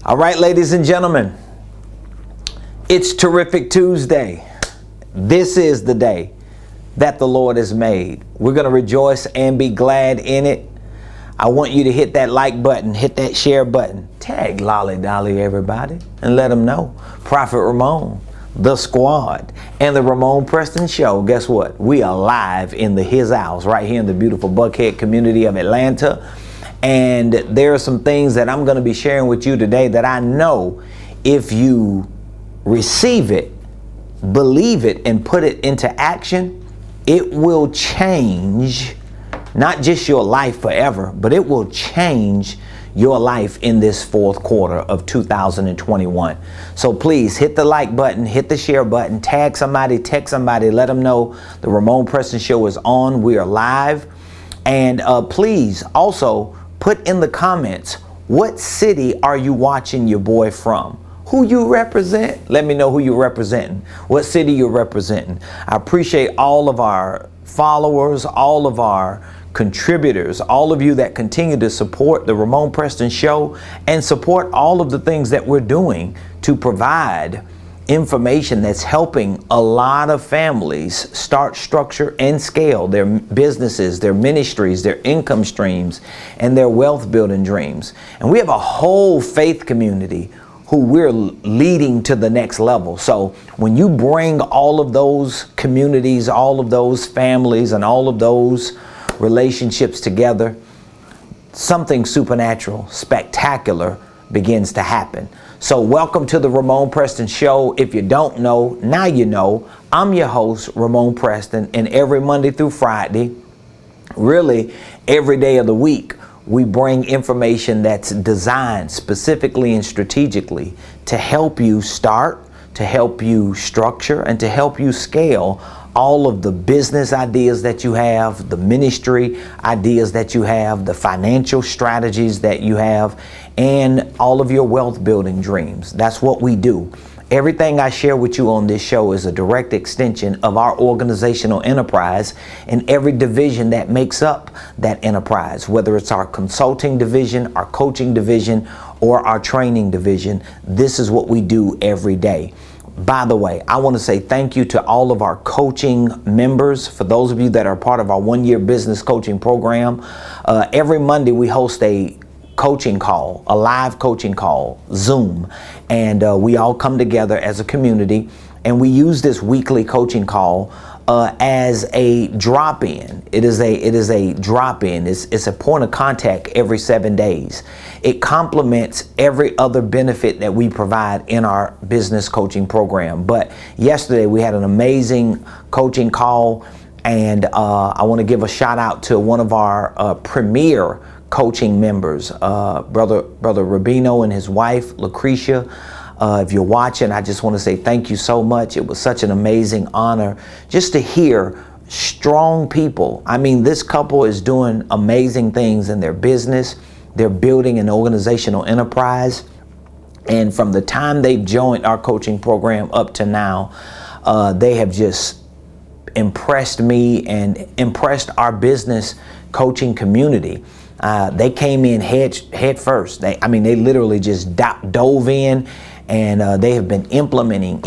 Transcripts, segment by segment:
All right, ladies and gentlemen, it's Terrific Tuesday. This is the day that the Lord has made. We're going to rejoice and be glad in it. I want you to hit that like button, hit that share button, tag Lolly Dolly everybody, and let them know. Prophet Ramon, the squad, and the Ramon Preston Show. Guess what? We are live in his house right here in the beautiful Buckhead community of Atlanta. And there are some things that I'm going to be sharing with you today that I know if you receive it, believe it, and put it into action, it will change not just your life forever, but it will change your life in this fourth quarter of 2021. So please hit the like button, hit the share button, tag somebody, text somebody, let them know the Ramon Preston Show is on. We are live. And please also put in the comments, what city are you watching your boy from? Who you represent? Let me know who you're representing. What city you're representing. I appreciate all of our followers, all of our contributors, all of you that continue to support the Ramon Preston Show and support all of the things that we're doing to provide information that's helping a lot of families start, structure, and scale their businesses, their ministries, their income streams, and their wealth building dreams. And we have a whole faith community who we're leading to the next level. So when you bring all of those communities, all of those families, and all of those relationships together, something supernatural, spectacular begins to happen. So welcome to the Ramon Preston Show. If you don't know, now you know. I'm your host, Ramon Preston, and every Monday through Friday, really every day of the week, we bring information that's designed specifically and strategically to help you start, to help you structure, and to help you scale all of the business ideas that you have, the ministry ideas that you have, the financial strategies that you have, and all of your wealth building dreams. That's what we do. Everything I share with you on this show is a direct extension of our organizational enterprise and every division that makes up that enterprise, whether it's our consulting division, our coaching division, or our training division. This is what we do every day. By the way, I want to say thank you to all of our coaching members. For those of you that are part of our one-year business coaching program, every Monday we host a coaching call, a live coaching call, Zoom, and we all come together as a community, and we use this weekly coaching call as a drop-in. It is a drop-in. It's a point of contact every 7 days. It complements every other benefit that we provide in our business coaching program. But yesterday we had an amazing coaching call, and I want to give a shout out to one of our premier coaching members, brother Rubino and his wife Lucretia. If you're watching, I just want to say thank you so much. It was such an amazing honor just to hear strong people. I mean, this couple is doing amazing things in their business. They're building an organizational enterprise. And from the time they've joined our coaching program up to now, they have just impressed me and impressed our business coaching community. They came in head first. They literally just dove in, and they have been implementing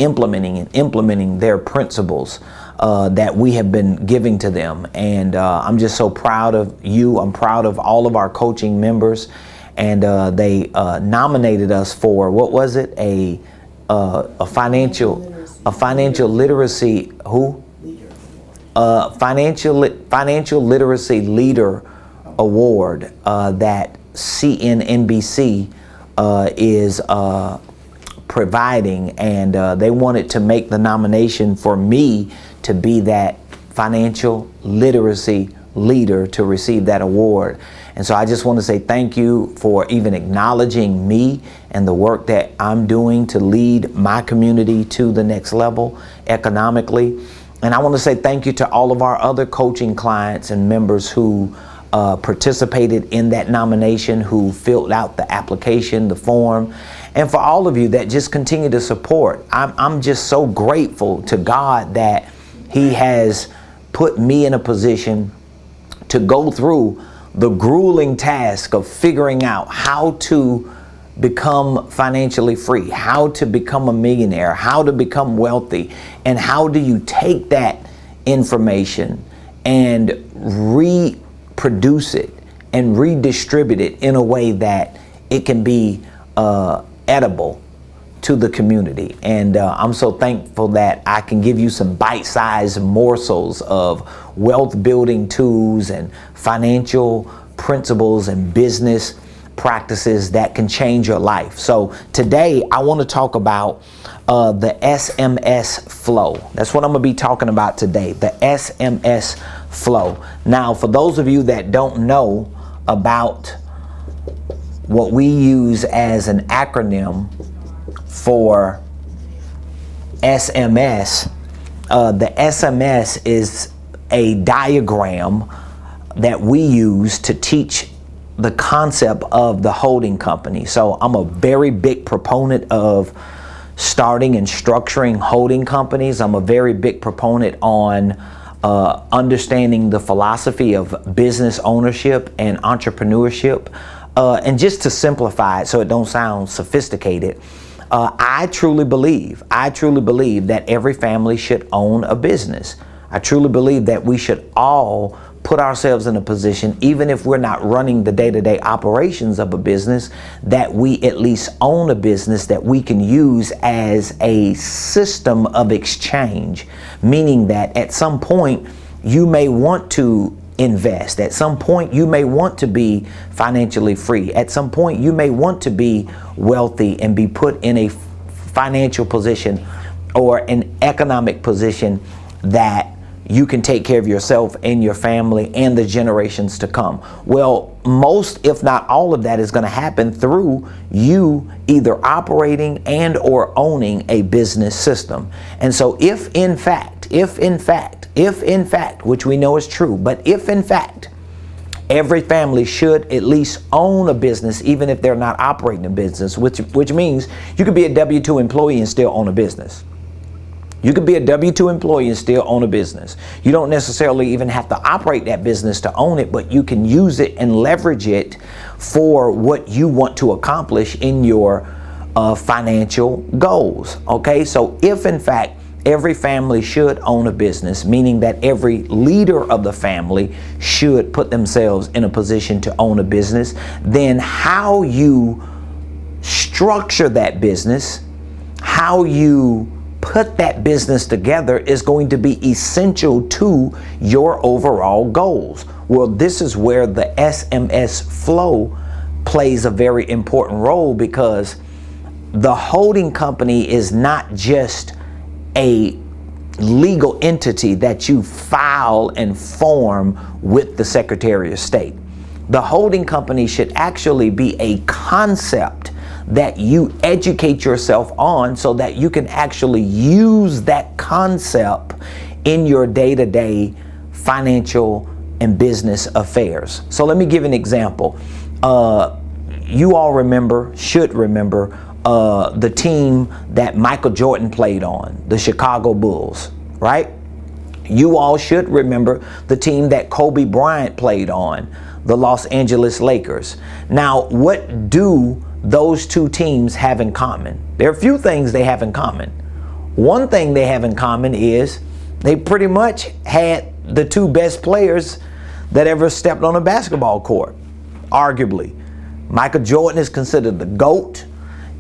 their principles that we have been giving to them. And I'm just so proud of you. I'm proud of all of our coaching members. And they nominated us for, what was it? A financial literacy financial literacy leader award that CNNBC is providing, and they wanted to make the nomination for me to be that financial literacy leader to receive that award. And so I just want to say thank you for even acknowledging me and the work that I'm doing to lead my community to the next level economically. And I want to say thank you to all of our other coaching clients and members who participated in that nomination, who filled out the application, the form, and for all of you that just continue to support. I'm just so grateful to God that He has put me in a position to go through the grueling task of figuring out how to become financially free, how to become a millionaire, how to become wealthy, and how do you take that information and reproduce it and redistribute it in a way that it can be edible to the community. And I'm so thankful that I can give you some bite-sized morsels of wealth building tools and financial principles and business practices that can change your life. So today I want to talk about the SMS flow. That's what I'm going to be talking about today, the SMS flow. Now, for those of you that don't know about what we use as an acronym for SMS, the SMS is a diagram that we use to teach the concept of the holding company. So I'm a very big proponent of starting and structuring holding companies. I'm a very big proponent on understanding the philosophy of business ownership and entrepreneurship. And just to simplify it so it don't sound sophisticated, I truly believe that every family should own a business. I truly believe that we should all put ourselves in a position, even if we're not running the day-to-day operations of a business, that we at least own a business that we can use as a system of exchange, meaning that at some point you may want to invest. At some point you may want to be financially free. At some point you may want to be wealthy and be put in a financial position or an economic position that you can take care of yourself and your family and the generations to come. Well, most, if not all of that is going to happen through you either operating and or owning a business system. And so if in fact, which we know is true, but if in fact, every family should at least own a business, even if they're not operating a business, which means you could be a W-2 employee and still own a business. You could be a W-2 employee and still own a business. You don't necessarily even have to operate that business to own it, but you can use it and leverage it for what you want to accomplish in your financial goals. Okay, so if in fact every family should own a business, meaning that every leader of the family should put themselves in a position to own a business, then how you structure that business, how you put that business together is going to be essential to your overall goals. Well, this is where the SMS flow plays a very important role, because the holding company is not just a legal entity that you file and form with the Secretary of State. The holding company should actually be a concept that you educate yourself on so that you can actually use that concept in your day-to-day financial and business affairs. So let me give an example. You all should remember the team that Michael Jordan played on, the Chicago Bulls, right? You all should remember the team that Kobe Bryant played on, the Los Angeles Lakers. Now, what do those two teams have in common? There are a few things they have in common. One thing they have in common is they pretty much had the two best players that ever stepped on a basketball court, arguably. Michael Jordan is considered the GOAT,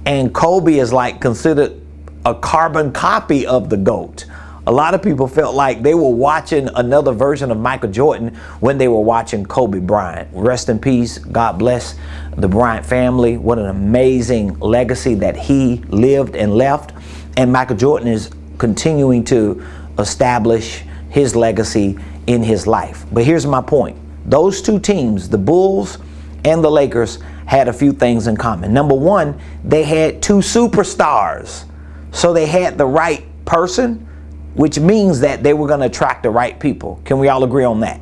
and Kobe is considered a carbon copy of the GOAT. A lot of people felt like they were watching another version of Michael Jordan when they were watching Kobe Bryant. Rest in peace. God bless the Bryant family. What an amazing legacy that he lived and left. And Michael Jordan is continuing to establish his legacy in his life. But here's my point. Those two teams, the Bulls and the Lakers, had a few things in common. Number one, they had two superstars. So they had the right person, which means that they were going to attract the right people. Can we all agree on that?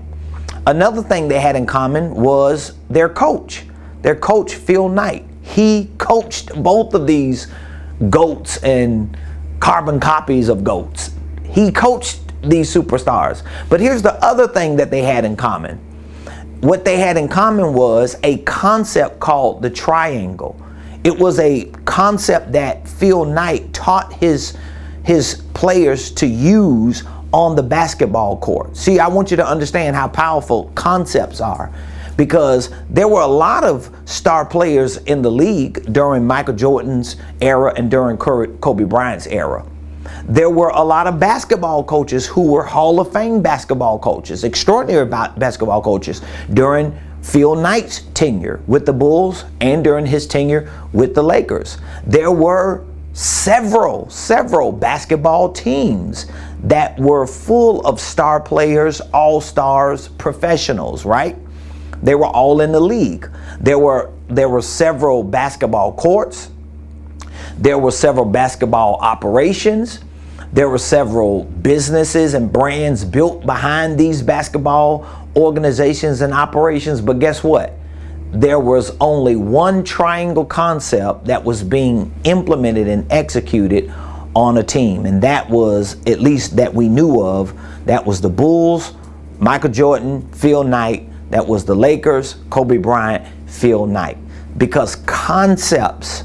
Another thing they had in common was their coach. Their coach, Phil Knight. He coached both of these GOATs and carbon copies of GOATs. He coached these superstars. But here's the other thing that they had in common. What they had in common was a concept called the triangle. It was a concept that Phil Knight taught his players to use on the basketball court. See, I want you to understand how powerful concepts are, because there were a lot of star players in the league during Michael Jordan's era and during Kobe Bryant's era. There were a lot of basketball coaches who were Hall of Fame basketball coaches, extraordinary basketball coaches during Phil Knight's tenure with the Bulls and during his tenure with the Lakers. There were several basketball teams that were full of star players, all-stars, professionals, right? They were all in the league. There were several basketball courts. There were several basketball operations. There were several businesses and brands built behind these basketball organizations and operations. But guess what? There was only one triangle concept that was being implemented and executed on a team. And that was, at least that we knew of, that was the Bulls, Michael Jordan, Phil Knight. That was the Lakers, Kobe Bryant, Phil Knight. Because concepts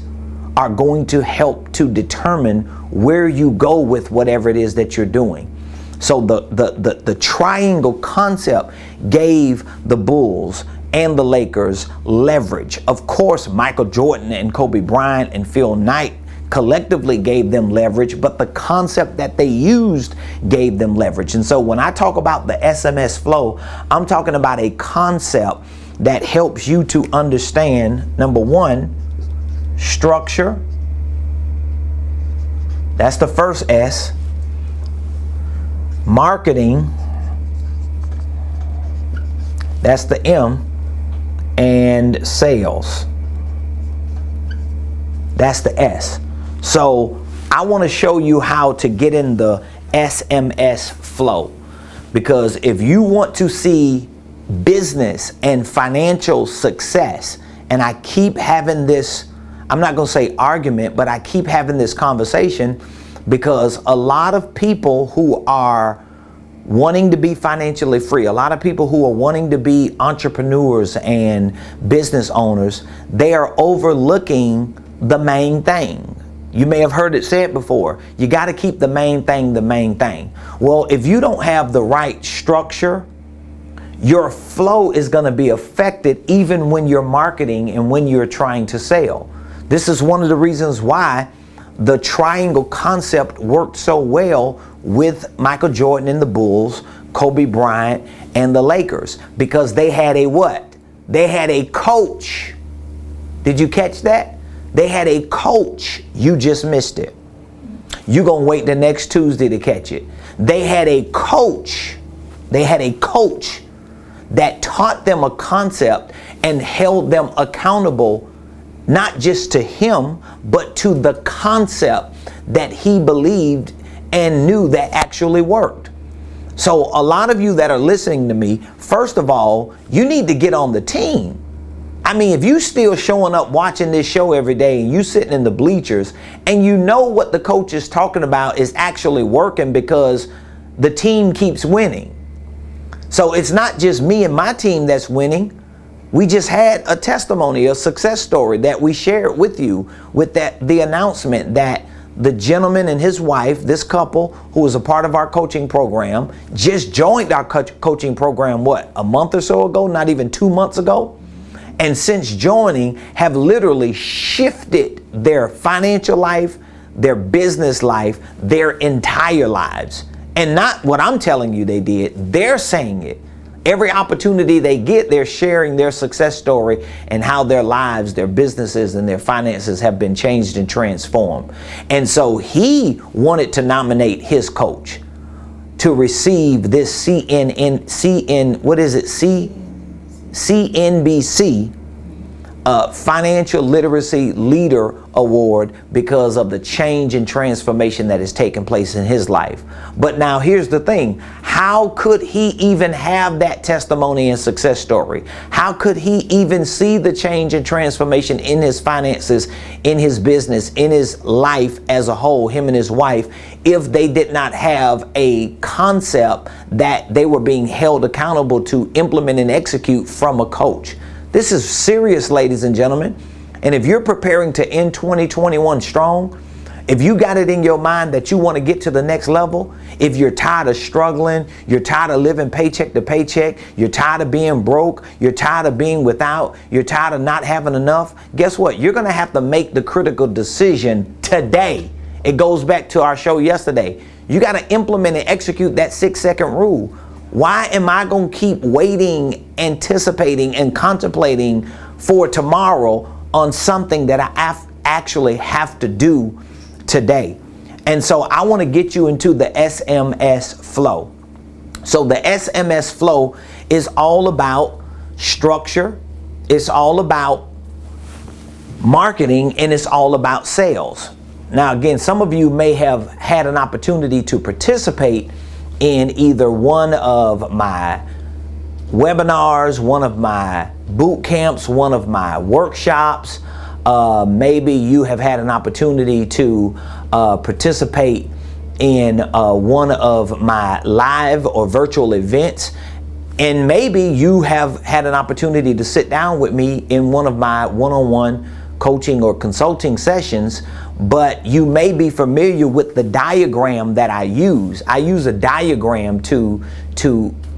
are going to help to determine where you go with whatever it is that you're doing. So the triangle concept gave the Bulls and the Lakers leverage. Of course, Michael Jordan and Kobe Bryant and Phil Knight collectively gave them leverage, but the concept that they used gave them leverage. And so when I talk about the SMS flow, I'm talking about a concept that helps you to understand, number one, structure. That's the first S. Marketing. That's the M. And sales. That's the S. So I want to show you how to get in the SMS flow, because if you want to see business and financial success, and I keep having this, I'm not going to say argument, but I keep having this conversation because a lot of people who are wanting to be financially free, a lot of people who are wanting to be entrepreneurs and business owners, they are overlooking the main thing. You may have heard it said before, you got to keep the main thing the main thing. Well, if you don't have the right structure, your flow is going to be affected even when you're marketing and when you're trying to sell. This is one of the reasons why the triangle concept worked so well with Michael Jordan and the Bulls, Kobe Bryant and the Lakers, because they had a what? They had a coach. Did you catch that? They had a coach. You just missed it. You're going to wait the next Tuesday to catch it. They had a coach. They had a coach that taught them a concept and held them accountable, not just to him, but to the concept that he believed and knew that actually worked. So a lot of you that are listening to me, first of all, you need to get on the team. I mean, if you still showing up watching this show every day and you sitting in the bleachers and you know what the coach is talking about is actually working because the team keeps winning. So it's not just me and my team that's winning. We just had a testimony, a success story that we shared with you with the announcement that the gentleman and his wife, this couple who was a part of our coaching program, just joined our coaching program, what, a month or so ago, not even 2 months ago? And since joining, have literally shifted their financial life, their business life, their entire lives. And not what I'm telling you they did, they're saying it. Every opportunity they get, they're sharing their success story and how their lives, their businesses, and their finances have been changed and transformed. And so he wanted to nominate his coach to receive this CNBC Financial Literacy Leader Award because of the change and transformation that has taken place in his life. But now here's the thing. How could he even have that testimony and success story? How could he even see the change and transformation in his finances, in his business, in his life as a whole, him and his wife, if they did not have a concept that they were being held accountable to implement and execute from a coach? This is serious, ladies and gentlemen. And if you're preparing to end 2021 strong, if you got it in your mind that you want to get to the next level, if you're tired of struggling, you're tired of living paycheck to paycheck, you're tired of being broke, you're tired of being without, you're tired of not having enough, guess what? You're going to have to make the critical decision today. It goes back to our show yesterday. You got to implement and execute that 6-second rule. Why am I going to keep waiting, anticipating, and contemplating for tomorrow on something that I actually have to do today? And so I want to get you into the SMS flow. So the SMS flow is all about structure, it's all about marketing, and it's all about sales. Now, again, some of you may have had an opportunity to participate in either one of my webinars, one of my boot camps, one of my workshops. Maybe you have had an opportunity to participate in one of my live or virtual events. And maybe you have had an opportunity to sit down with me in one of my one-on-one coaching or consulting sessions, but you may be familiar with the diagram that I use. I use a diagram to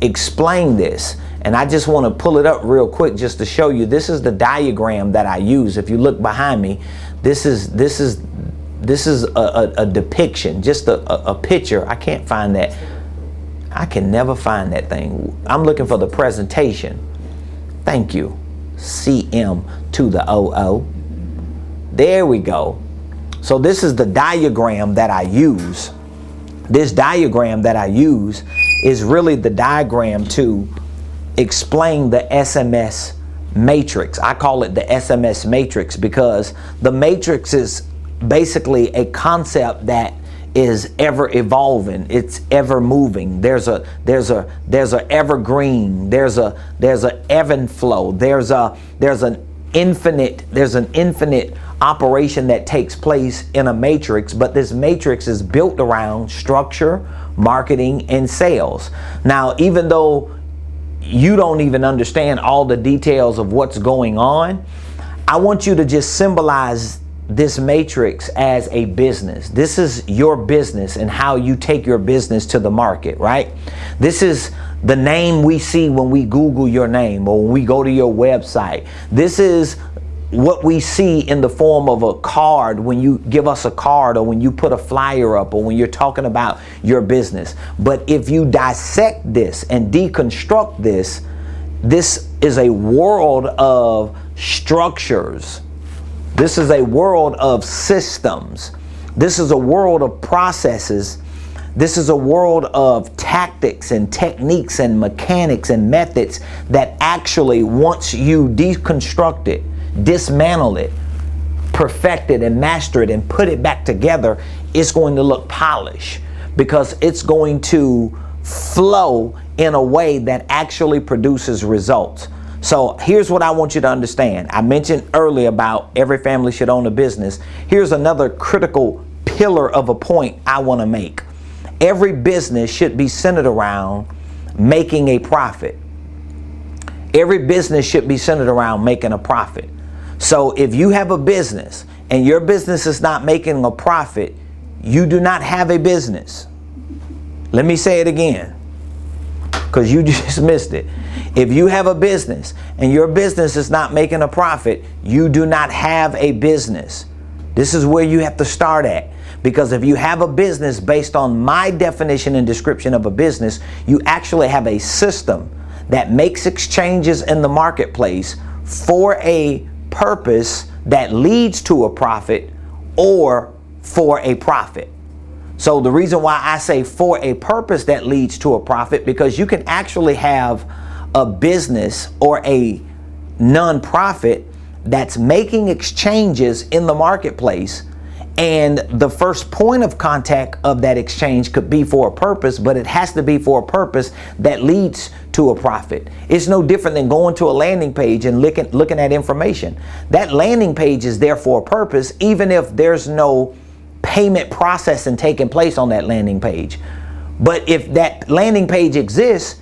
explain this. And I just want to pull it up real quick just to show you. This is the diagram that I use. If you look behind me, this is a depiction, just a picture. I can't find that. I can never find that thing. I'm looking for the presentation. Thank you. CM to the OO. There we go. So this is the diagram that I use. This diagram that I use is really the diagram to explain the SMS matrix. I call it the SMS matrix because the matrix is basically a concept that is ever evolving. It's ever moving. There's a evergreen. There's a ebb and flow. There's an infinite operation that takes place in a matrix, but this matrix is built around structure, marketing, and sales. Now, even though you don't even understand all the details of what's going on, I want you to just symbolize this matrix as a business. This is your business and how you take your business to the market, right? This is the name we see when we Google your name or when we go to your website. This is what we see in the form of a card when you give us a card or when you put a flyer up or when you're talking about your business. But if you dissect this and deconstruct this, this is a world of structures. This is a world of systems. This is a world of processes. This is a world of tactics and techniques and mechanics and methods that actually, once you deconstruct it, dismantle it, perfect it, and master it, and put it back together, it's going to look polished because it's going to flow in a way that actually produces results. So here's what I want you to understand. I mentioned earlier about every family should own a business. Here's another critical pillar of a point I want to make. Every business should be centered around making a profit. Every business should be centered around making a profit. So if you have a business and your business is not making a profit, you do not have a business. Let me say it again, because you just missed it. If you have a business and your business is not making a profit, you do not have a business. This is where you have to start at. Because if you have a business based on my definition and description of a business, you actually have a system that makes exchanges in the marketplace for a purpose that leads to a profit or for a profit. So the reason why I say for a purpose that leads to a profit, because you can actually have a business or a nonprofit that's making exchanges in the marketplace, and the first point of contact of that exchange could be for a purpose, but it has to be for a purpose that leads to a profit. It's no different than going to a landing page and looking at information. That landing page is there for a purpose, even if there's no payment processing taking place on that landing page. But if that landing page exists,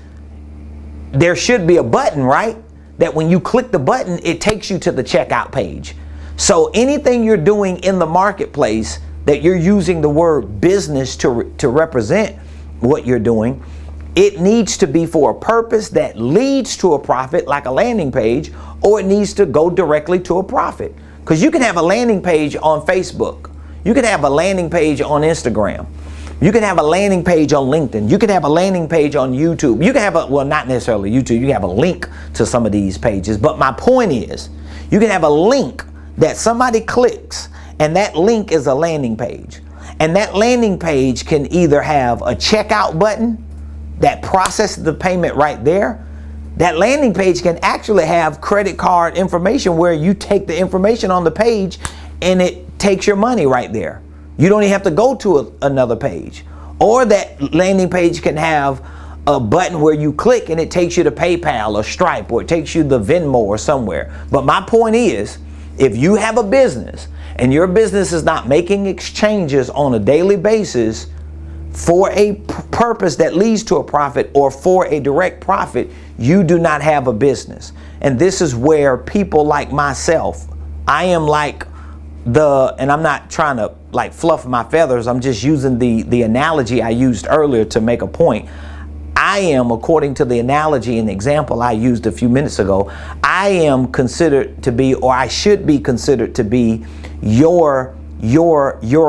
there should be a button, right? That when you click the button, it takes you to the checkout page. So anything you're doing in the marketplace that you're using the word business to represent what you're doing, it needs to be for a purpose that leads to a profit, like a landing page, or it needs to go directly to a profit. Because you can have a landing page on Facebook. You can have a landing page on Instagram. You can have a landing page on LinkedIn. You can have a landing page on YouTube. You can have a, well, not necessarily YouTube. You can have a link to some of these pages. But my point is, you can have a link that somebody clicks, and that link is a landing page. And that landing page can either have a checkout button that processes the payment right there. That landing page can actually have credit card information where you take the information on the page and it takes your money right there. You don't even have to go to another page. Or that landing page can have a button where you click and it takes you to PayPal or Stripe, or it takes you to Venmo or somewhere. But my point is, if you have a business and your business is not making exchanges on a daily basis for a purpose that leads to a profit or for a direct profit, you do not have a business. And this is where people like myself, I am like and I'm not trying to like fluff my feathers, I'm just using the analogy I used earlier to make a point. I am, according to the analogy and example I used a few minutes ago, I am considered to be, or I should be considered to be, your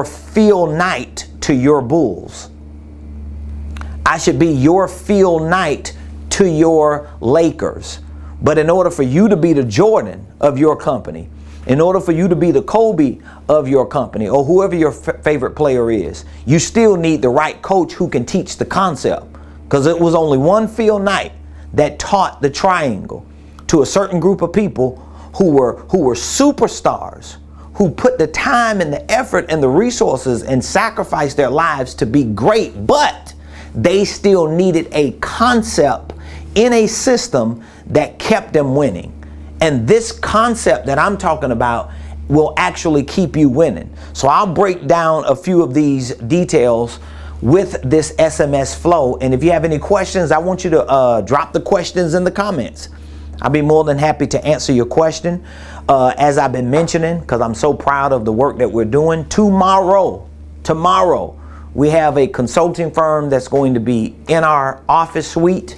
Phil Knight to your Bulls. I should be your Phil Knight to your Lakers. But in order for you to be the Jordan of your company, in order for you to be the Kobe of your company, or whoever your favorite player is, you still need the right coach who can teach the concept. Because it was only one Phil Knight that taught the triangle to a certain group of people who were superstars, who put the time and the effort and the resources and sacrificed their lives to be great, but they still needed a concept in a system that kept them winning. And this concept that I'm talking about will actually keep you winning. So I'll break down a few of these details with this SMS flow. And if you have any questions, I want you to drop the questions in the comments. I'll be more than happy to answer your question. As I've been mentioning, because I'm so proud of the work that we're doing, tomorrow, we have a consulting firm that's going to be in our office suite.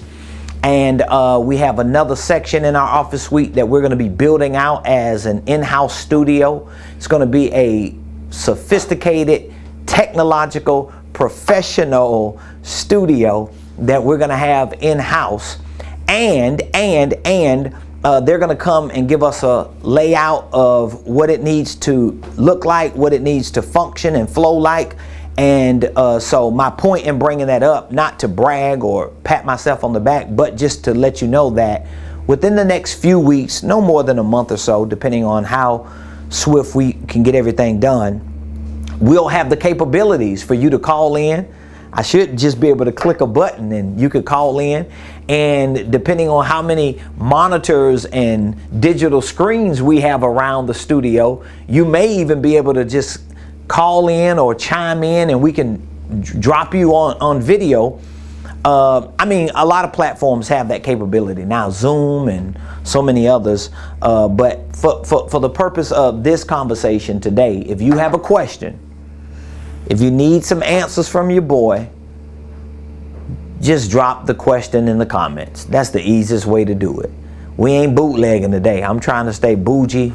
And we have another section in our office suite that we're going to be building out as an in-house studio. It's going to be a sophisticated, technological, professional studio that we're going to have in-house. And they're going to come and give us a layout of what it needs to look like, what it needs to function and flow like. And so my point in bringing that up, not to brag or pat myself on the back, but just to let you know that within the next few weeks, no more than a month or so, depending on how swift we can get everything done, we'll have the capabilities for you to call in. I should just be able to click a button and you could call in. And depending on how many monitors and digital screens we have around the studio, you may even be able to just call in or chime in and we can drop you on video. I mean, a lot of platforms have that capability now, Zoom and so many others. But for the purpose of this conversation today, if you have a question, if you need some answers from your boy, just drop the question in the comments. That's the easiest way to do it. We ain't bootlegging today. I'm trying to stay bougie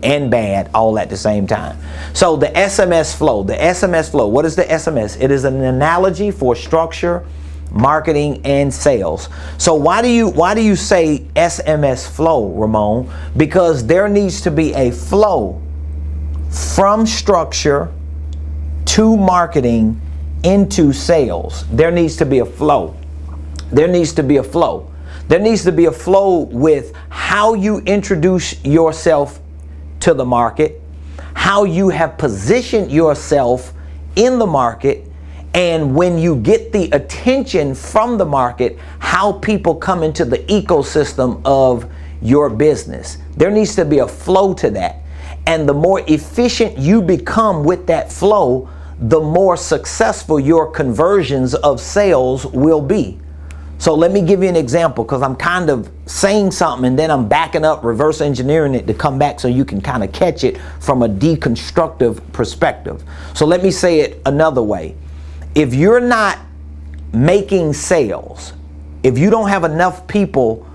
and bad all at the same time. So the SMS flow, what is the SMS? It is an analogy for structure, marketing, and sales. So why do you say SMS flow, Ramon? Because there needs to be a flow from structure to marketing into sales. There needs to be a flow. There needs to be a flow. There needs to be a flow with how you introduce yourself to the market, how you have positioned yourself in the market, and when you get the attention from the market, how people come into the ecosystem of your business. There needs to be a flow to that. And the more efficient you become with that flow, the more successful your conversions of sales will be. So let me give you an example, because I'm kind of saying something and then I'm backing up, reverse engineering it to come back so you can kind of catch it from a deconstructive perspective. So let me say it another way. If you're not making sales, if you don't have enough people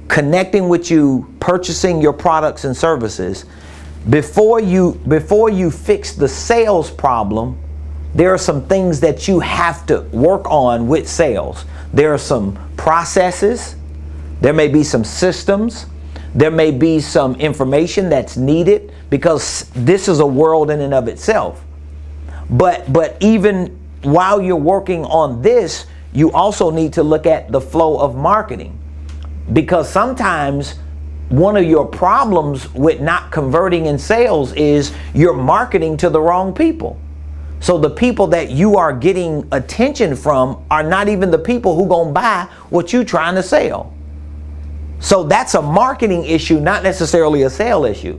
connecting with you, purchasing your products and services, before you fix the sales problem, there are some things that you have to work on with sales. There are some processes, there may be some systems, there may be some information that's needed, because this is a world in and of itself. But even while you're working on this, you also need to look at the flow of marketing, because sometimes one of your problems with not converting in sales is you're marketing to the wrong people. So the people that you are getting attention from are not even the people who gonna buy what you're trying to sell. So that's a marketing issue, not necessarily a sale issue.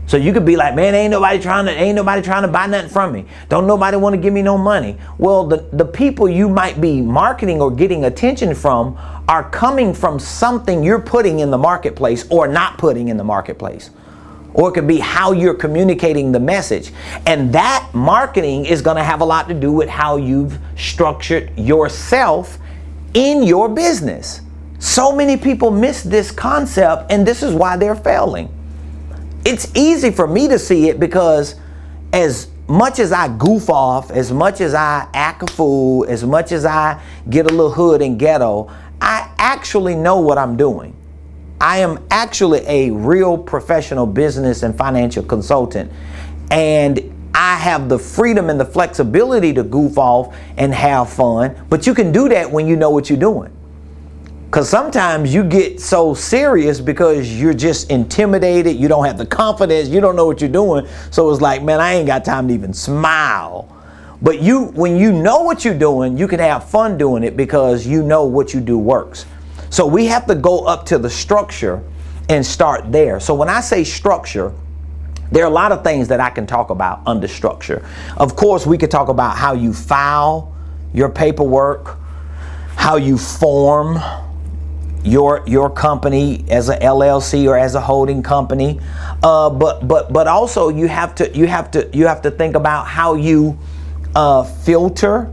So you could be like, man, ain't nobody trying to buy nothing from me. Don't nobody want to give me no money. Well, the people you might be marketing or getting attention from are coming from something you're putting in the marketplace or not putting in the marketplace. Or it could be how you're communicating the message. And that marketing is going to have a lot to do with how you've structured yourself in your business. So many people miss this concept, and this is why they're failing. It's easy for me to see it, because as much as I goof off, as much as I act a fool, as much as I get a little hood and ghetto, I actually know what I'm doing. I am actually a real professional business and financial consultant, and I have the freedom and the flexibility to goof off and have fun, but you can do that when you know what you're doing. Because sometimes you get so serious because you're just intimidated, you don't have the confidence, you don't know what you're doing, so it's like, man, I ain't got time to even smile. But when you know what you're doing, you can have fun doing it because you know what you do works. So we have to go up to the structure and start there. So when I say structure, there are a lot of things that I can talk about under structure. Of course, we could talk about how you file your paperwork, how you form your company as a LLC or as a holding company, but also you have to think about how you filter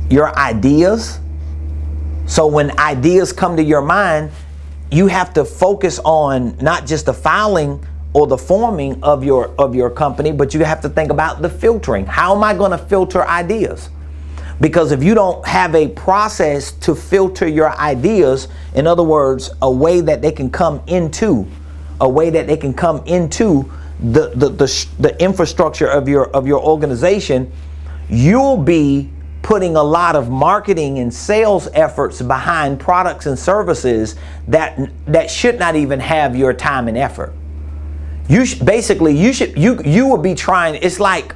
your ideas. So when ideas come to your mind, you have to focus on not just the filing or the forming of your company, but you have to think about the filtering. How am I going to filter ideas? Because if you don't have a process to filter your ideas, in other words, a way that they can come into the infrastructure of your organization, you'll be putting a lot of marketing and sales efforts behind products and services that should not even have your time and effort. You will be trying. It's like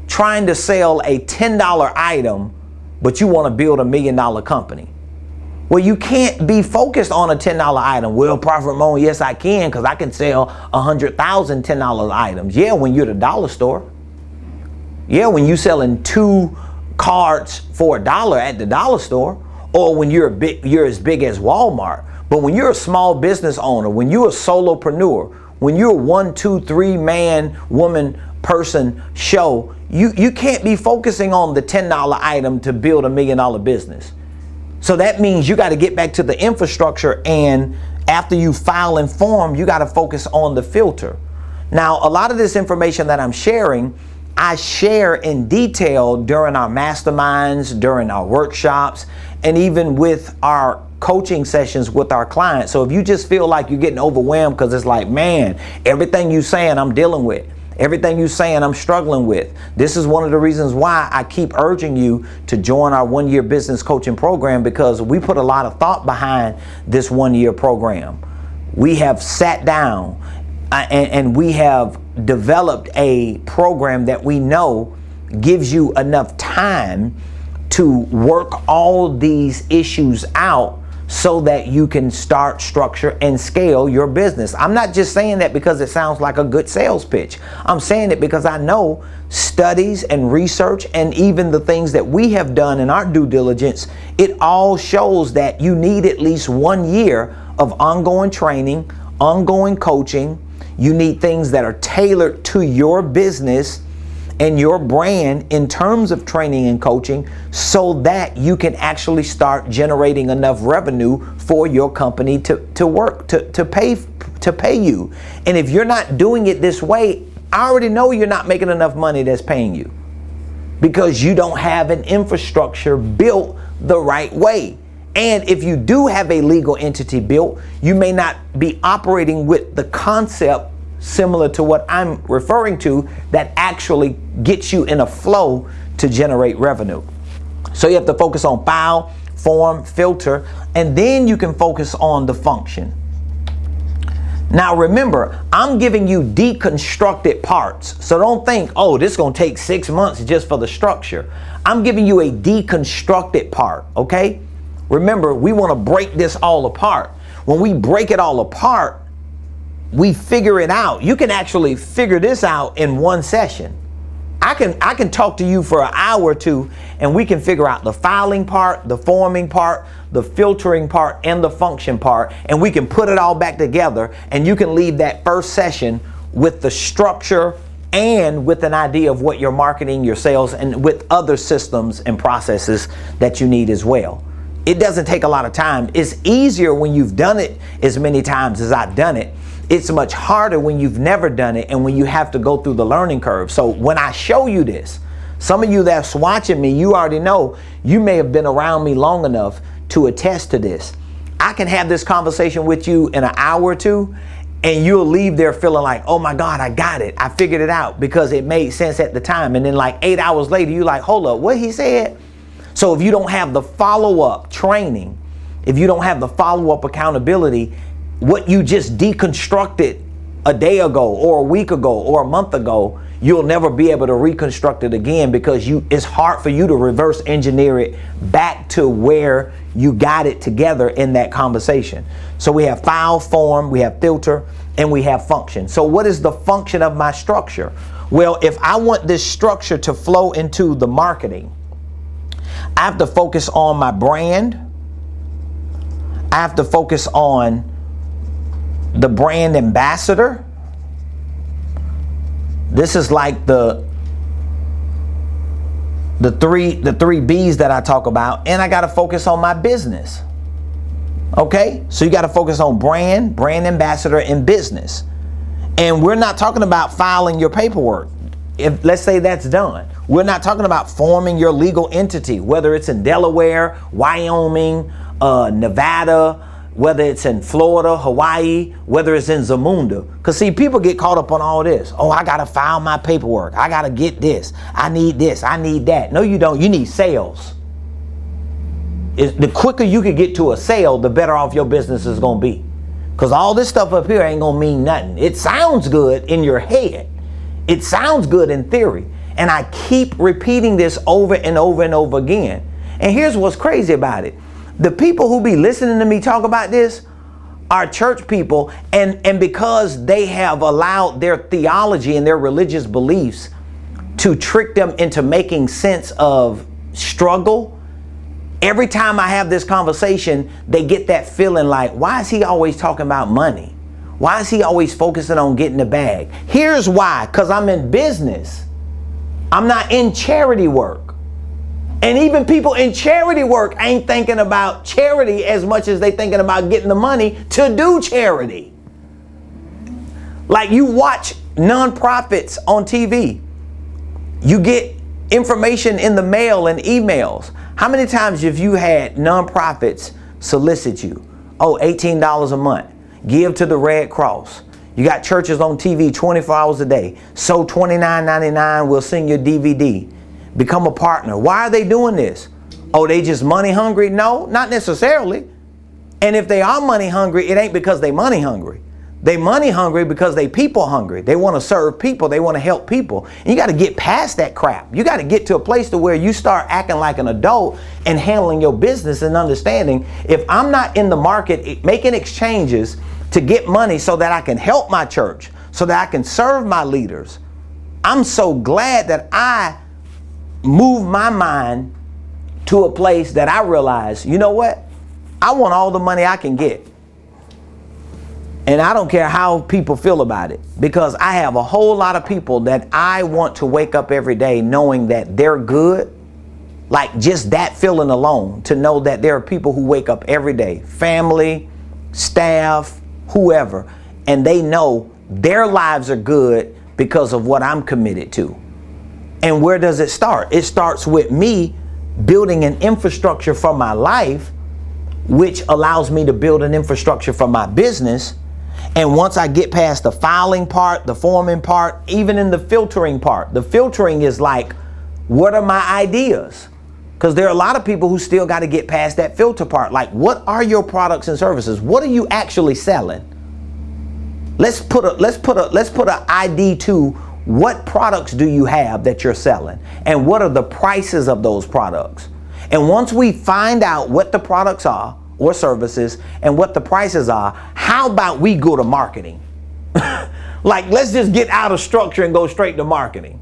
trying to sell a $10 item, but you want to build $1 million company. Well, you can't be focused on a $10 item. Well, Prophet Ramon, yes, I can, because I can sell 100,000 $10 items. Yeah, when you're at the dollar store. Yeah, when you're selling 2 cards for $1 at the dollar store, or when you're as big as Walmart. But when you're a small business owner, when you're a solopreneur, when you're a 1, 2, 3 man, woman, person show, you can't be focusing on the $10 item to build $1 million business. So that means you got to get back to the infrastructure, and after you file and form, you got to focus on the filter. Now, a lot of this information that I'm sharing, I share in detail during our masterminds, during our workshops, and even with our coaching sessions with our clients. So if you just feel like you're getting overwhelmed because it's like, man, everything you're saying I'm dealing with, everything you're saying I'm struggling with, this is one of the reasons why I keep urging you to join our 1-year business coaching program, because we put a lot of thought behind this 1-year program. We have sat down and we have developed a program that we know gives you enough time to work all these issues out so that you can start, structure, and scale your business. I'm not just saying that because it sounds like a good sales pitch. I'm saying it because I know studies and research and even the things that we have done in our due diligence, it all shows that you need at least 1 year of ongoing training, ongoing coaching. You need things that are tailored to your business and your brand in terms of training and coaching so that you can actually start generating enough revenue for your company to work, to pay you. And if you're not doing it this way, I already know you're not making enough money that's paying you because you don't have an infrastructure built the right way. And if you do have a legal entity built, you may not be operating with the concept similar to what I'm referring to that actually gets you in a flow to generate revenue. So you have to focus on file, form, filter, and then you can focus on the function. Now remember, I'm giving you deconstructed parts. So don't think, oh, this is going to take 6 months just for the structure. I'm giving you a deconstructed part, okay? Remember, we want to break this all apart. When we break it all apart, we figure it out. You can actually figure this out in one session. I can talk to you for an hour or two and we can figure out the filing part, the forming part, the filtering part, and the function part, and we can put it all back together, and you can leave that first session with the structure and with an idea of what your marketing, your sales, and with other systems and processes that you need as well. It doesn't take a lot of time. It's easier when you've done it as many times as I've done it. It's much harder when you've never done it and when you have to go through the learning curve. So when I show you this, some of you that's watching me, you already know, you may have been around me long enough to attest to this. I can have this conversation with you in an hour or two and you'll leave there feeling like, oh my God, I got it. I figured it out because it made sense at the time. And then like 8 hours later, you're like, hold up, what he said? So if you don't have the follow-up training, if you don't have the follow-up accountability, what you just deconstructed a day ago or a week ago or a month ago, you'll never be able to reconstruct it again because it's hard for you to reverse engineer it back to where you got it together in that conversation. So we have file, form, we have filter, and we have function. So what is the function of my structure? Well, if I want this structure to flow into the marketing, I have to focus on my brand. I have to focus on the brand ambassador. This is like the three B's that I talk about, and I got to focus on my business. Okay, so you got to focus on brand ambassador, and business. And we're not talking about filing your paperwork. If let's say that's done, we're not talking about forming your legal entity, whether it's in Delaware, Wyoming, Nevada, whether it's in Florida, Hawaii, whether it's in Zamunda. Because see, people get caught up on all this. Oh, I got to file my paperwork. I got to get this. I need this. I need that. No, you don't. You need sales. The quicker you can get to a sale, the better off your business is going to be. Because all this stuff up here ain't going to mean nothing. It sounds good in your head. It sounds good in theory. And I keep repeating this over and over and over again. And here's what's crazy about it. The people who be listening to me talk about this are church people, and because they have allowed their theology and their religious beliefs to trick them into making sense of struggle, every time I have this conversation, they get that feeling like, why is he always talking about money? Why is he always focusing on getting the bag? Here's why, because I'm in business. I'm not in charity work. And even people in charity work ain't thinking about charity as much as they thinking about getting the money to do charity. Like you watch nonprofits on TV. You get information in the mail and emails. How many times have you had nonprofits solicit you? Oh, $18 a month. Give to the Red Cross. You got churches on TV 24 hours a day. So $29.99, we'll send you a DVD. Become a partner. Why are they doing this? Oh, they just money hungry? No, not necessarily. And if they are money hungry, it ain't because they money hungry. They money hungry because they people hungry. They want to serve people. They want to help people. And you got to get past that crap. You got to get to a place to where you start acting like an adult and handling your business and understanding, if I'm not in the market making exchanges to get money so that I can help my church, so that I can serve my leaders, I'm so glad that I moved my mind to a place that I realize, you know what? I want all the money I can get. And I don't care how people feel about it, because I have a whole lot of people that I want to wake up every day knowing that they're good. Like just that feeling alone, to know that there are people who wake up every day, family, staff, whoever, and they know their lives are good because of what I'm committed to. And where does it start? It starts with me building an infrastructure for my life, which allows me to build an infrastructure for my business. And once I get past the filing part, the forming part, even in the filtering part, the filtering is like, what are my ideas? Because there are a lot of people who still got to get past that filter part. Like, what are your products and services? What are you actually selling? Let's put an ID to what products do you have that you're selling, and what are the prices of those products? And once we find out what the products are or services and what the prices are, how about we go to marketing? Like, let's just get out of structure and go straight to marketing.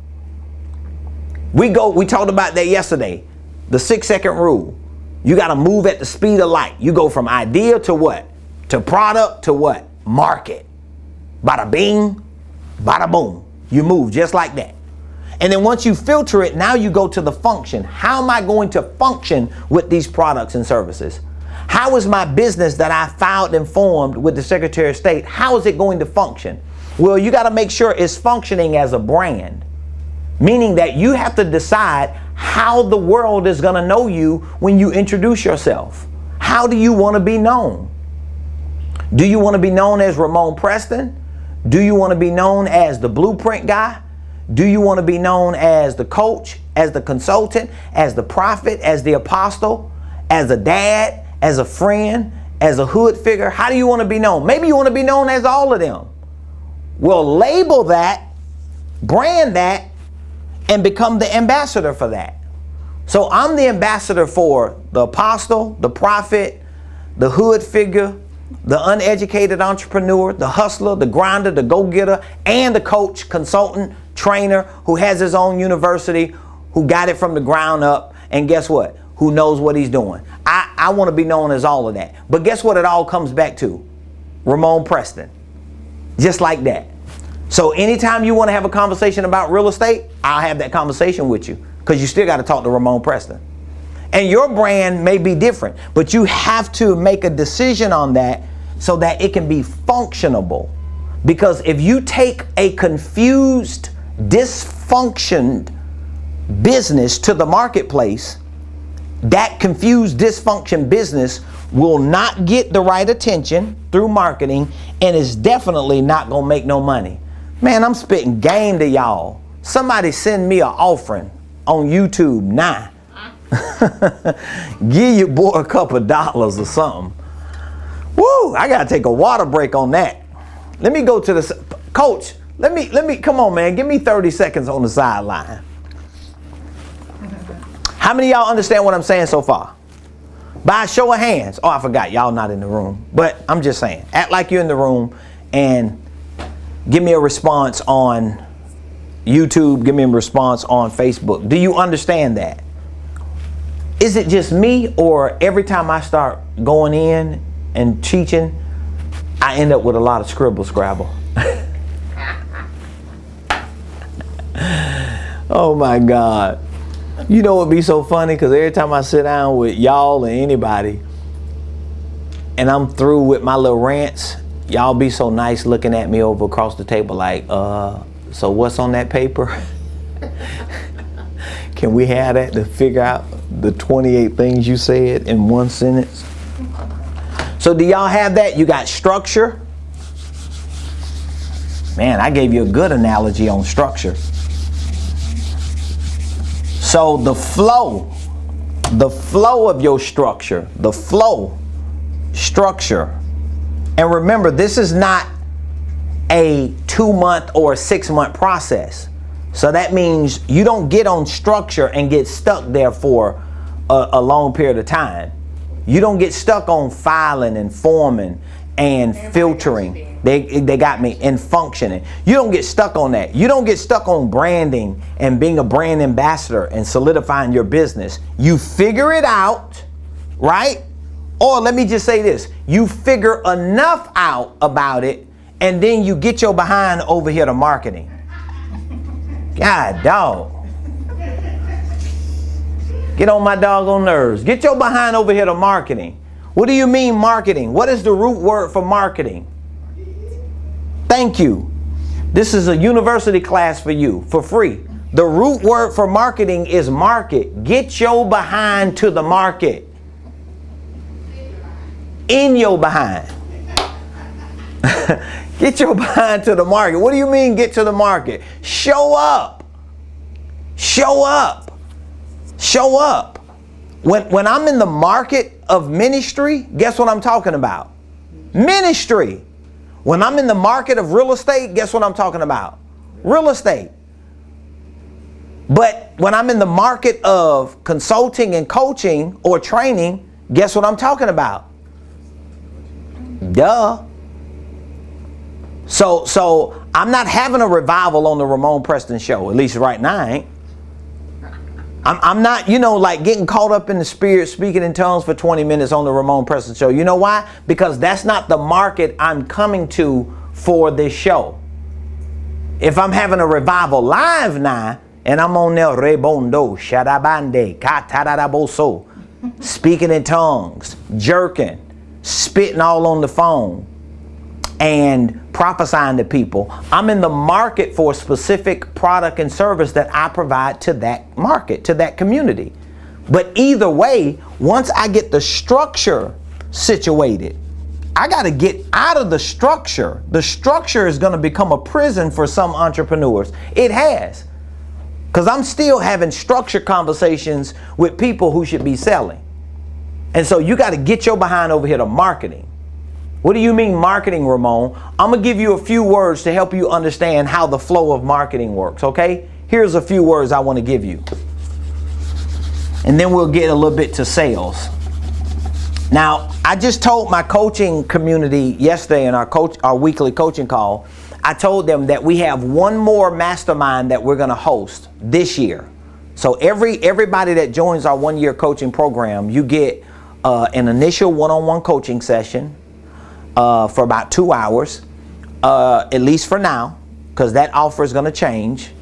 We talked about that yesterday. The 6-second rule. You got to move at the speed of light. You go from idea to what? To product to what? Market. Bada bing, bada boom. You move just like that. And then once you filter it, now you go to the function. How am I going to function with these products and services? How is my business that I filed and formed with the Secretary of State, how is it going to function? Well, you got to make sure it's functioning as a brand, meaning that you have to decide how the world is going to know you when you introduce yourself. How do you want to be known? Do you want to be known as Ramon Preston? Do you want to be known as the blueprint guy? Do you want to be known as the coach, as the consultant, as the prophet, as the apostle, as a dad, as a friend, as a hood figure? How do you want to be known? Maybe you want to be known as all of them. Well, label that, brand that, and become the ambassador for that. So I'm the ambassador for the apostle, the prophet, the hood figure, the uneducated entrepreneur, the hustler, the grinder, the go-getter, and the coach, consultant, trainer who has his own university, who got it from the ground up, and guess what? Who knows what he's doing. I want to be known as all of that. But guess what it all comes back to? Ramon Preston. Just like that. So anytime you want to have a conversation about real estate, I'll have that conversation with you, because you still got to talk to Ramon Preston. And your brand may be different, but you have to make a decision on that so that it can be functionable. Because if you take a confused, dysfunctioned business to the marketplace, that confused, dysfunction business will not get the right attention through marketing, and is definitely not going to make no money. Man, I'm spitting game to y'all. Somebody send me an offering on YouTube now. Give your boy a couple of dollars or something. Woo, I got to take a water break on that. Let me go to the coach. Let me, come on, man. Give me 30 seconds on the sideline. How many of y'all understand what I'm saying so far? By a show of hands. Oh, I forgot. Y'all not in the room. But I'm just saying, act like you're in the room and give me a response on YouTube. Give me a response on Facebook. Do you understand that? Is it just me, or every time I start going in and teaching, I end up with a lot of scribble scrabble? Oh my God. You know what would be so funny? Because every time I sit down with y'all or anybody and I'm through with my little rants, y'all be so nice looking at me over across the table like, so what's on that paper? Can we have that to figure out the 28 things you said in one sentence? So do y'all have that? You got structure. Man, I gave you a good analogy on structure. So the flow of your structure, structure. And remember, this is not a 2-month or a 6-month process. So that means you don't get on structure and get stuck there for a long period of time. You don't get stuck on filing and forming and filtering. They got me, and functioning. You don't get stuck on that. You don't get stuck on branding and being a brand ambassador and solidifying your business. You figure it out, right? Or let me just say this. You figure enough out about it, and then you get your behind over here to marketing. God, dog. Get on my doggone nerves. Get your behind over here to marketing. What do you mean marketing? What is the root word for marketing? Thank you. This is a university class for you for free. The root word for marketing is market. Get your behind to the market. In your behind. Get your behind to the market. What do you mean get to the market? Show up. Show up. Show up. When I'm in the market of ministry, guess what I'm talking about? Ministry. When I'm in the market of real estate, guess what I'm talking about? Real estate. But when I'm in the market of consulting and coaching or training, guess what I'm talking about? Duh. So I'm not having a revival on the Ramon Preston show, at least right now I ain't. I'm not, like getting caught up in the spirit, speaking in tongues for 20 minutes on the Ramon Preston show. You know why? Because that's not the market I'm coming to for this show. If I'm having a revival live now, and I'm on there, rebondo, shadabande, kataraboso, speaking in tongues, jerking, spitting all on the phone, and prophesying to people, I'm in the market for a specific product and service that I provide to that market, to that community. But either way, once I get the structure situated, I got to get out of the structure. The structure is going to become a prison for some entrepreneurs. It has. Because I'm still having structured conversations with people who should be selling. And so you got to get your behind over here to marketing. What do you mean marketing, Ramon? I'm going to give you a few words to help you understand how the flow of marketing works, okay? Here's a few words I want to give you. And then we'll get a little bit to sales. Now, I just told my coaching community yesterday in our weekly coaching call, I told them that we have one more mastermind that we're going to host this year. So everybody that joins our 1-year coaching program, you get an initial one-on-one coaching session for about 2 hours, at least for now, because that offer is going to change.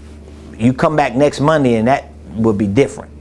You come back next Monday and that will be different.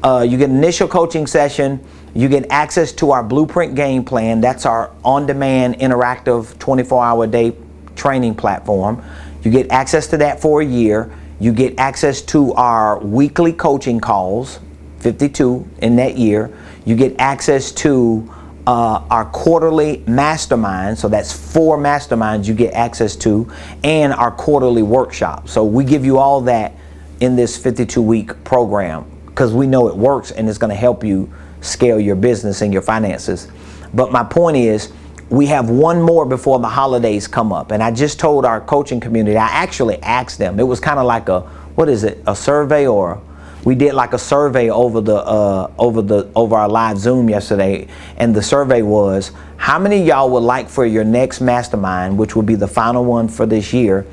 You get an initial coaching session. You get access to our Blueprint Game Plan. That's our on-demand, interactive, 24-hour day training platform. You get access to that for a year. You get access to our weekly coaching calls, 52 in that year. You get access to our quarterly mastermind, so that's 4 masterminds you get access to, and our quarterly workshop. So we give you all that in this 52-week program because we know it works and it's going to help you scale your business and your finances. But my point is, we have one more before the holidays come up, and I just told our coaching community, I actually asked them, it was kind of like a survey, or we did like a survey over our live Zoom yesterday, and the survey was, how many of y'all would like for your next mastermind, which will be the final one for this year,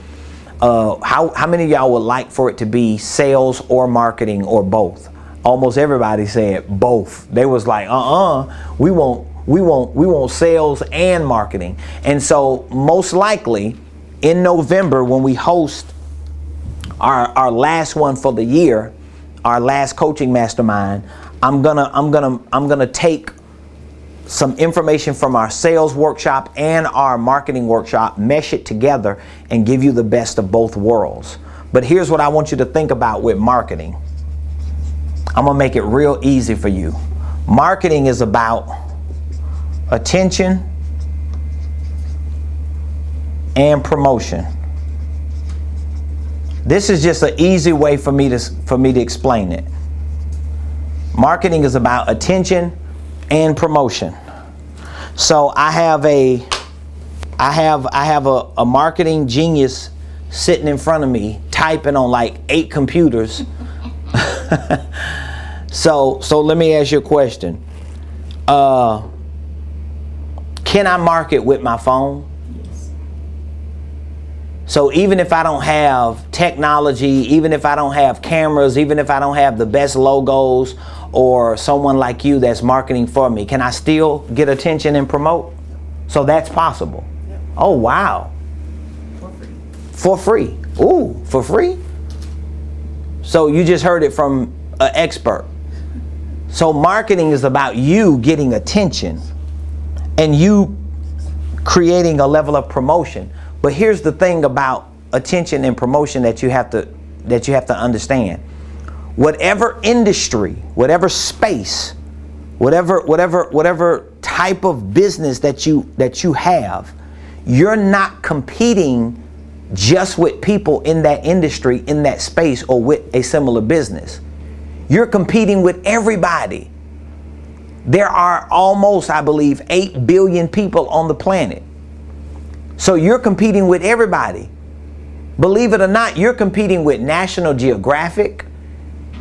how many of y'all would like for it to be sales or marketing or both? Almost everybody said both. They was like, we want sales and marketing. And so most likely in November, when we host our last one for the year, our last coaching mastermind, I'm gonna take some information from our sales workshop and our marketing workshop, mesh it together, and give you the best of both worlds. But here's what I want you to think about with marketing. I'm gonna make it real easy for you. Marketing is about attention and promotion. This is just an easy way for me to explain it. Marketing is about attention and promotion. So I have I have a marketing genius sitting in front of me typing on like 8 computers. So let me ask you a question. Can I market with my phone? Yes. So even if I don't have technology, even if I don't have cameras, even if I don't have the best logos or someone like you that's marketing for me, can I still get attention and promote? So that's possible. Yep. Oh, wow. For free. For free. Ooh, for free? So you just heard it from an expert. So marketing is about you getting attention and you creating a level of promotion. But here's the thing about attention and promotion that you have to understand. Whatever industry, whatever space, whatever type of business that you have, you're not competing just with people in that industry, in that space, or with a similar business. You're competing with everybody. There are almost, I believe, 8 billion people on the planet. So you're competing with everybody. Believe it or not, you're competing with National Geographic.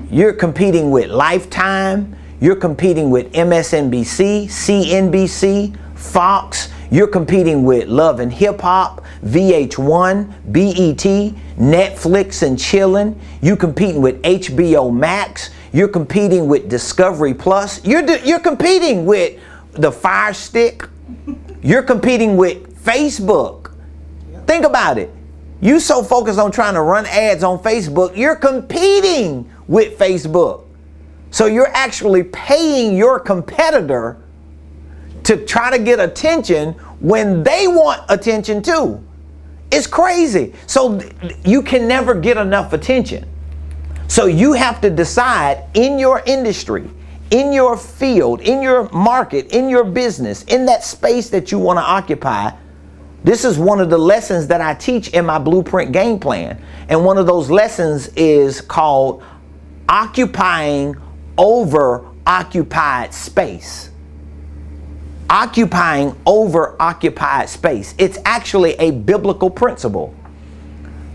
You're competing with Lifetime. You're competing with MSNBC, CNBC, Fox. You're competing with Love and Hip Hop, VH1, BET, Netflix and Chillin'. You're competing with HBO Max. You're competing with Discovery Plus. You're competing with the Fire Stick. You're competing with Facebook. Think about it. You so focused on trying to run ads on Facebook, you're competing with Facebook. So you're actually paying your competitor to try to get attention when they want attention too. It's crazy. So you can never get enough attention. So you have to decide in your industry, in your field, in your market, in your business, in that space that you want to occupy. This is one of the lessons that I teach in my Blueprint Game Plan. And one of those lessons is called occupying over occupied space. Occupying over occupied space. It's actually a biblical principle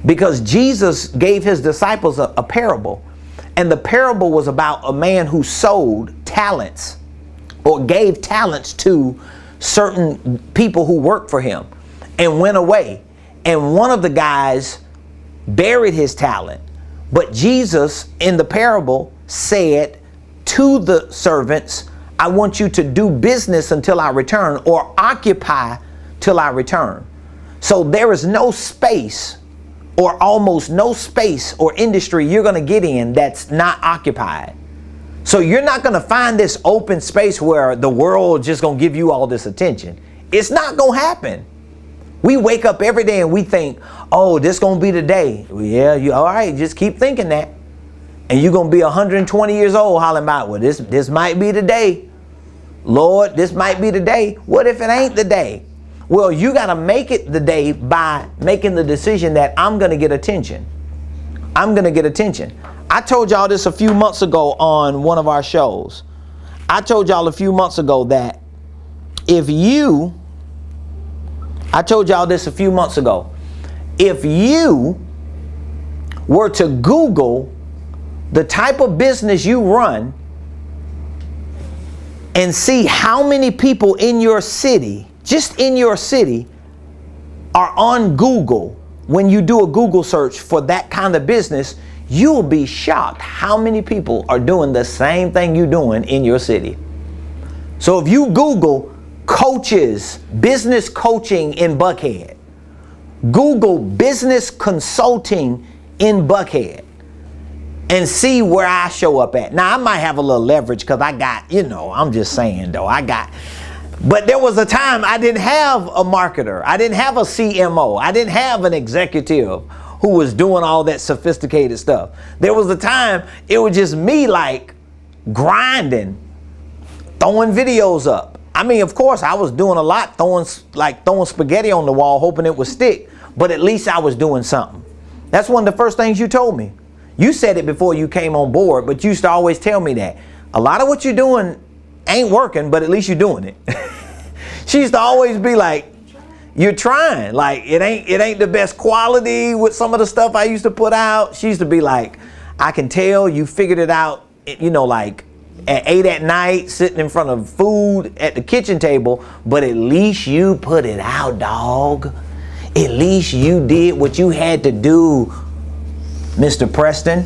because Jesus gave his disciples a parable, and the parable was about a man who sold talents or gave talents to certain people who worked for him and went away. And one of the guys buried his talent, but Jesus in the parable said to the servants, I want you to do business until I return, or occupy till I return. So there is no space, or almost no space or industry you're going to get in that's not occupied. So you're not going to find this open space where the world just going to give you all this attention. It's not going to happen. We wake up every day and we think, oh, this going to be the day. Well, yeah, you all right, just keep thinking that. And you're going to be 120 years old hollering about, well, this might be the day. Lord, this might be the day. What if it ain't the day? Well, you got to make it the day by making the decision that I'm going to get attention. I'm going to get attention. I told y'all this a few months ago on one of our shows. I told y'all a few months ago that if you were to Google the type of business you run and see how many people in your city, just in your city, are on Google, when you do a Google search for that kind of business, you'll be shocked how many people are doing the same thing you're doing in your city. So if you Google coaches, business coaching in Buckhead, Google business consulting in Buckhead, and see where I show up at. Now, I might have a little leverage because I got, I'm just saying though, but there was a time I didn't have a marketer. I didn't have a CMO. I didn't have an executive who was doing all that sophisticated stuff. There was a time it was just me like grinding, throwing videos up. I mean, of course, I was doing a lot, throwing spaghetti on the wall, hoping it would stick, but at least I was doing something. That's one of the first things you told me. You said it before you came on board, but you used to always tell me that a lot of what you're doing ain't working, but at least you're doing it. She used to always be like, You're trying. Like, it ain't the best quality with some of the stuff I used to put out. She used to be like, I can tell you figured it out, like at 8 at night, sitting in front of food at the kitchen table, but at least you put it out, dog. At least you did what you had to do, Mr. Preston.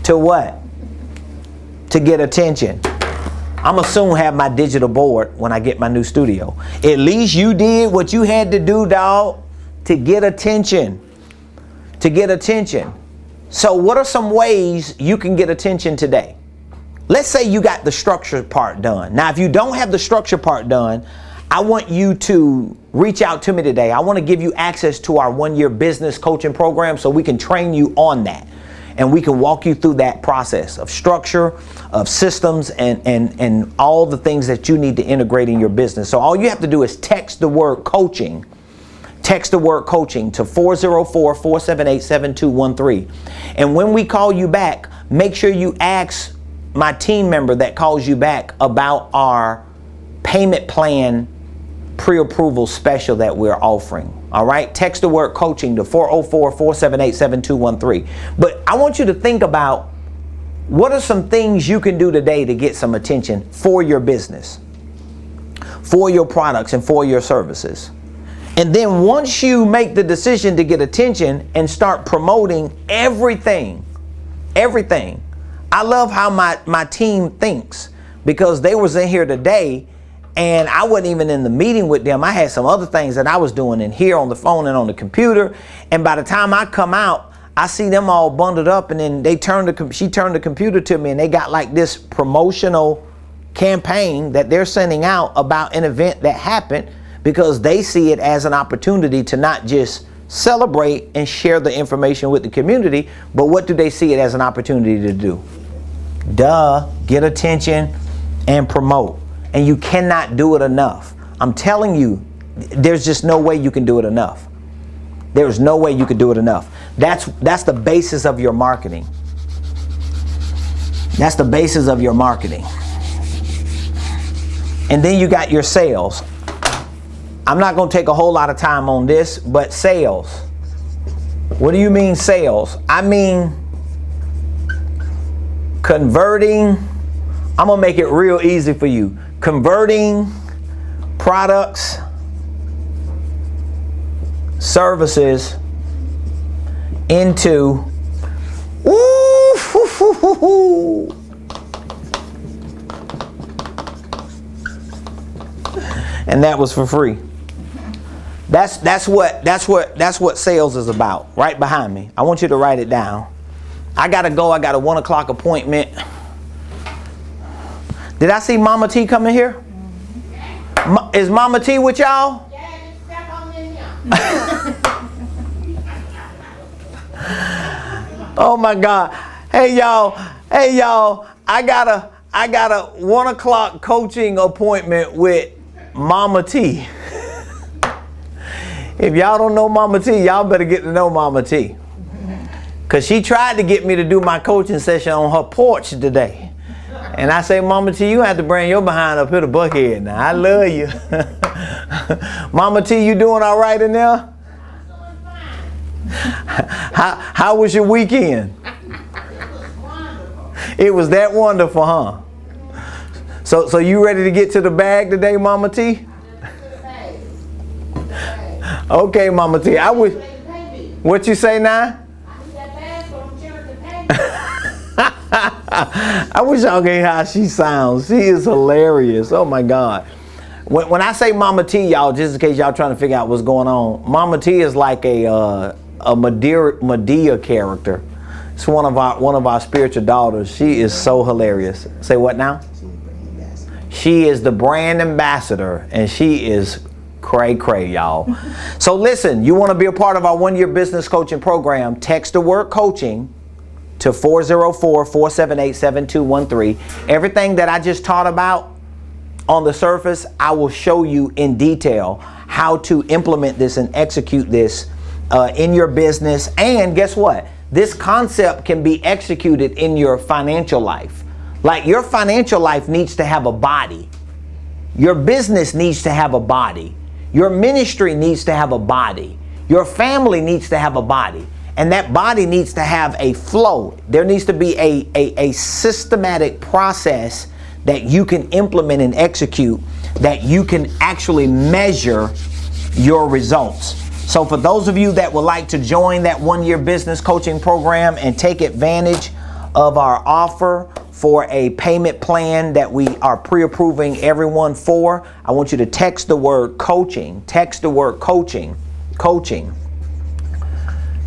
To what? To get attention. I'm gonna soon have my digital board when I get my new studio. At least you did what you had to do, dog, to get attention. To get attention. So what are some ways you can get attention today? Let's say you got the structure part done. Now, if you don't have the structure part done, I want you to reach out to me today. I want to give you access to our 1-year business coaching program so we can train you on that. And we can walk you through that process of structure, of systems, and all the things that you need to integrate in your business. So all you have to do is text the word coaching. Text the word coaching to 404-478-7213. And when we call you back, make sure you ask my team member that calls you back about our payment plan pre-approval special that we're offering. All right, text the word coaching to 404-478-7213. But I want you to think about what are some things you can do today to get some attention for your business, for your products, and for your services. And then once you make the decision to get attention and start promoting everything. I love how my team thinks, because they was in here today and I wasn't even in the meeting with them. I had some other things that I was doing in here on the phone and on the computer. And by the time I come out, I see them all bundled up, and then she turned the computer to me, and they got like this promotional campaign that they're sending out about an event that happened, because they see it as an opportunity to not just celebrate and share the information with the community, but what do they see it as an opportunity to do? Get attention and promote. And you cannot do it enough. I'm telling you, there's just no way you can do it enough. There's no way you can do it enough. That's the basis of your marketing. That's the basis of your marketing. And then you got your sales. I'm not going to take a whole lot of time on this, but sales. What do you mean sales? I mean converting. I'm going to make it real easy for you. Converting products, services into and that was for free. That's what sales is about. Right behind me. I want you to write it down. I gotta go. I got a 1 o'clock appointment. Did I see Mama T coming here? Is Mama T with y'all? Yeah, just step on in here. Oh my God. Hey y'all. I got a 1 o'clock coaching appointment with Mama T. If y'all don't know Mama T, y'all better get to know Mama T. Because she tried to get me to do my coaching session on her porch today. And I say, Mama T, you have to bring your behind up here to Buckhead now. I love you. Mama T, you doing all right in there? I'm doing fine. How was your weekend? It was wonderful. It was that wonderful, huh? So you ready to get to the bag today, Mama T? To the bag. Okay, Mama T. What you say now? I need that bag for them children to pay me. I wish y'all could hear how she sounds. She is hilarious. Oh my God. When I say Mama T, y'all, just in case y'all trying to figure out what's going on, Mama T is like a Medea character. It's one of our spiritual daughters. She is so hilarious. Say what now? She is the brand ambassador, and she is cray, y'all. So listen, you want to be a part of our 1-year business coaching program, text the word coaching to 404-478-7213. Everything that I just taught about on the surface, I will show you in detail how to implement this and execute this in your business. And guess what? This concept can be executed in your financial life. Like, your financial life needs to have a body. Your business needs to have a body. Your ministry needs to have a body. Your family needs to have a body. And that body needs to have a flow. There needs to be a systematic process that you can implement and execute, that you can actually measure your results. So for those of you that would like to join that 1-year business coaching program and take advantage of our offer for a payment plan that we are pre-approving everyone for, I want you to text the word coaching. Text the word coaching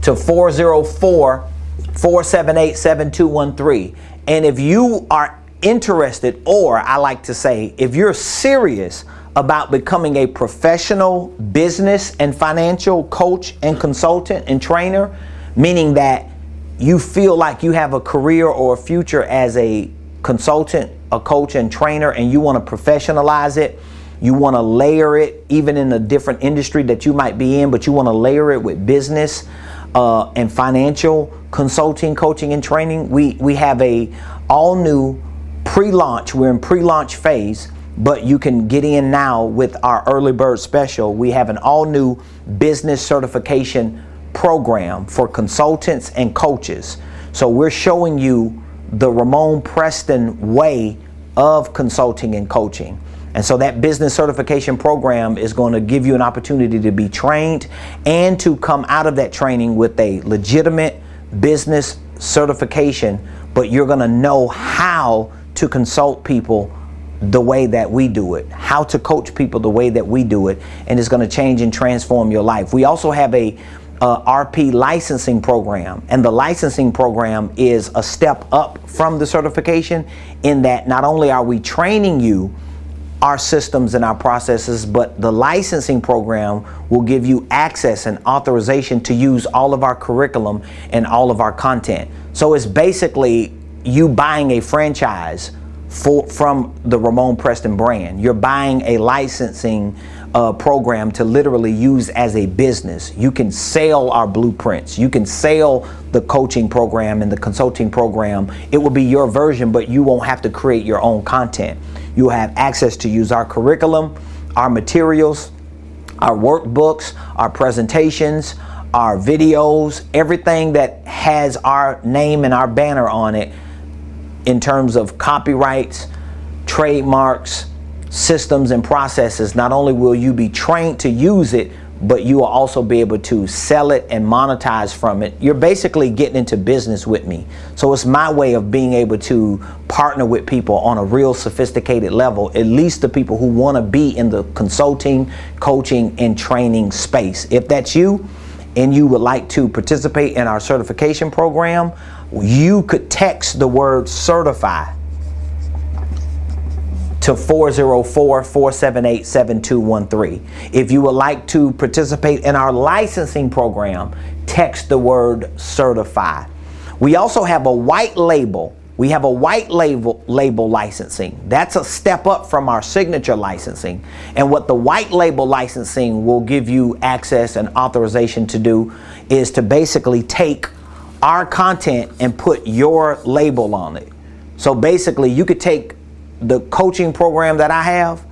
to 404-478-7213. And if you are interested, or I like to say, if you're serious about becoming a professional business and financial coach and consultant and trainer, meaning that you feel like you have a career or a future as a consultant, a coach and trainer, and you want to professionalize it, you want to layer it even in a different industry that you might be in, but you want to layer it with business and financial consulting, coaching, and training, we have a all new pre-launch. We're in pre-launch phase, but you can get in now with our early bird special. We have an all new business certification program for consultants and coaches. So we're showing you the Ramon Preston way of consulting and coaching. And so that business certification program is going to give you an opportunity to be trained and to come out of that training with a legitimate business certification, but you're going to know how to consult people the way that we do it, how to coach people the way that we do it, and it's going to change and transform your life. We also have a RP licensing program, and the licensing program is a step up from the certification in that not only are we training you our systems and our processes, but the licensing program will give you access and authorization to use all of our curriculum and all of our content. So it's basically you buying a franchise from the Ramon Preston brand. You're buying a licensing program to literally use as a business. You can sell our blueprints. You can sell the coaching program and the consulting program. It will be your version, but you won't have to create your own content. You'll have access to use our curriculum, our materials, our workbooks, our presentations, our videos, everything that has our name and our banner on it in terms of copyrights, trademarks, systems, and processes. Not only will you be trained to use it, but you will also be able to sell it and monetize from it. You're basically getting into business with me. So it's my way of being able to partner with people on a real sophisticated level, at least the people who want to be in the consulting, coaching, and training space. If that's you and you would like to participate in our certification program, you could text the word certify to 404-478-7213. If you would like to participate in our licensing program, text the word certify. We also have a white label. We have a white label licensing. That's a step up from our signature licensing. And what the white label licensing will give you access and authorization to do is to basically take our content and put your label on it. So basically you could take the coaching program that I have,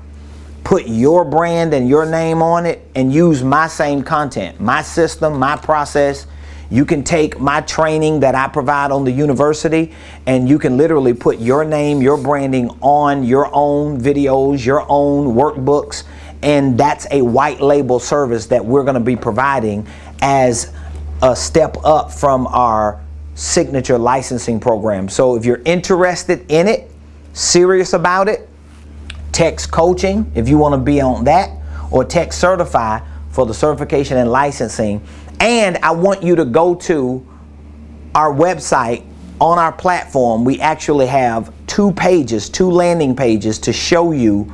put your brand and your name on it, and use my same content, my system, my process. You can take my training that I provide on the university, and you can literally put your name, your branding on your own videos, your own workbooks, and that's a white label service that we're going to be providing as a step up from our signature licensing program. So if you're interested in it, serious about it, text coaching if you want to be on that, or text certify for the certification and licensing. And I want you to go to our website. On our platform, we actually have two landing pages to show you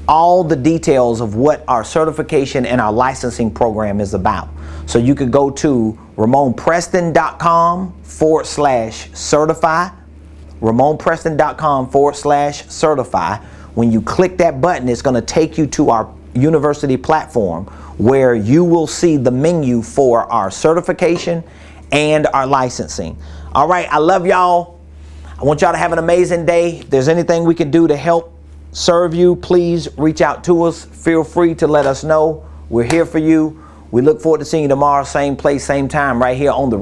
all the details of what our certification and our licensing program is about. So you could go to RamonPreston.com/certify, RamonPreston.com/certify. When you click that button, it's going to take you to our university platform where you will see the menu for our certification and our licensing. All right, I love y'all. I want y'all to have an amazing day. If there's anything we can do to help serve you, please reach out to us. Feel free to let us know. We're here for you. We look forward to seeing you tomorrow, same place, same time, right here on the